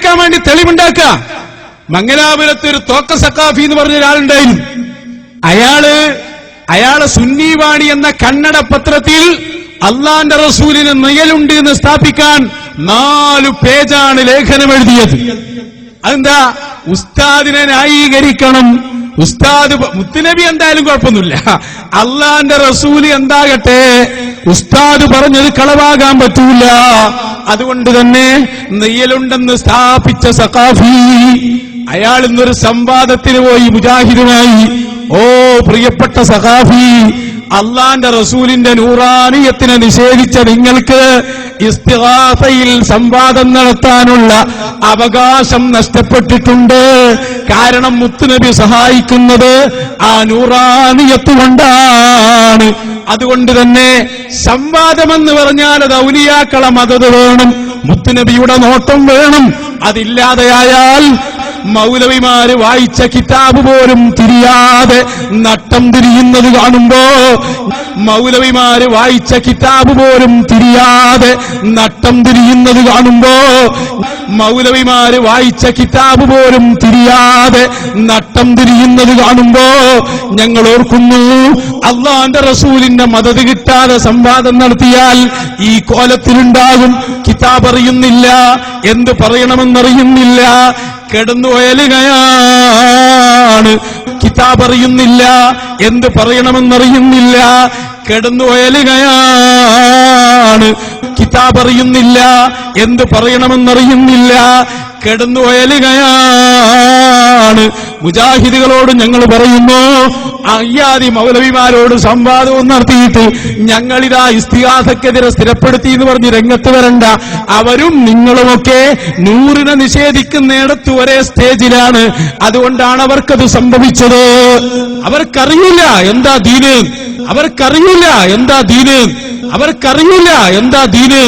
നേരെയാക്കാൻ വേണ്ടി തെളിവുണ്ടാക്കുക. മംഗലാപുരത്ത് ഒരു തോക്ക സഖാഫി എന്ന് പറഞ്ഞ ഒരാളുണ്ടായിരുന്നു. അയാള് സുന്നിവാണി എന്ന കന്നഡ പത്രത്തിൽ അള്ളാന്റെ റസൂലിന് നിഴലുണ്ട് എന്ന് സ്ഥാപിക്കാൻ 4 പേജാണ് ലേഖനം എഴുതിയത്. അതെന്താ? ഉസ്താദിനെ ന്യായീകരിക്കണം. ഉസ്താദ് മുത്തുനബി എന്തായാലും കുഴപ്പമൊന്നുമില്ല, അള്ളാന്റെ റസൂല് എന്താകട്ടെ, ഉസ്താദ് പറഞ്ഞത് കളവാകാൻ പറ്റൂല. അതുകൊണ്ട് തന്നെ നെയ്യലുണ്ടെന്ന് സ്ഥാപിച്ച സഖാഫി അയാൾ ഇന്നൊരു സംവാദത്തിന് പോയി മുജാഹിദുമായി. ഓ പ്രിയപ്പെട്ട സഖാഫി, അള്ളാന്റെ റസൂലിന്റെ നൂറാനിയത്തിനെ നിഷേധിച്ച നിങ്ങൾക്ക് ഇസ്തിഗാസയിൽ സംവാദം നടത്താനുള്ള അവകാശം നഷ്ടപ്പെട്ടിട്ടുണ്ട്. കാരണം മുത്തുനബി സഹായിക്കുന്നത് ആ നൂറാനിയത്ത് കൊണ്ടാണ്. അതുകൊണ്ട് തന്നെ സംവാദമെന്ന് പറഞ്ഞാൽ അത് ഔലിയാക്കളെ മദത് വേണം, മുത്തുനബിയുടെ നോട്ടം വേണം. അതില്ലാതെയായാൽ മൗലവിമാര് വായിച്ച കിതാബ് പോലും തിരിയാതെ നട്ടം തിരിയുന്നത് കാണുമ്പോ, മൗലവിമാര് വായിച്ച കിതാബ് പോലും തിരിയാതെ നട്ടം തിരിയുന്നത് കാണുമ്പോ, മൗലവിമാര് വായിച്ച കിതാബ് പോലും തിരിയാതെ നട്ടം തിരിയുന്നത് കാണുമ്പോ ഞങ്ങൾ ഓർക്കുന്നു, അള്ളാന്റെ റസൂലിന്റെ മദത് കിട്ടാതെ സംവാദം നടത്തിയാൽ ഈ കോലത്തിലുണ്ടാകും. കിതാബ് അറിയുന്നില്ല, എന്ത് പറയണമെന്നറിയുന്നില്ല, കിടന്നുയലുകയാണ്. കിതാബ് അറിയുന്നില്ല, എന്ത് പറയണമെന്നറിയുന്നില്ല, കിടന്നുയലുകയാണ്. കിതാബ് അറിയുന്നില്ല, എന്ത് പറയണമെന്നറിയുന്നില്ല, കിടന്നുയലുകയാണ്. മുജാഹിദുകളോട് ഞങ്ങൾ പറയുന്നു, അയ്യാദി മൗലവിമാരോട് സംവാദവും നടത്തിയിട്ട് ഞങ്ങളിതാ ഇസ്തിഗാസക്കെതിരെ സ്ഥിരപ്പെടുത്തി എന്ന് പറഞ്ഞ് രംഗത്ത് വരണ്ട. അവരും നിങ്ങളുമൊക്കെ നൂറിനെ നിഷേധിക്കുന്നിടത്ത് ഒരേ സ്റ്റേജിലാണ്. അതുകൊണ്ടാണ് അവർക്കത് സംഭവിച്ചത്. അവർക്കറിയില്ല എന്താ ദീന്, അവർക്കറിയില്ല എന്താ ദീന്, അവർക്കറിയില്ല എന്താ ദീന്.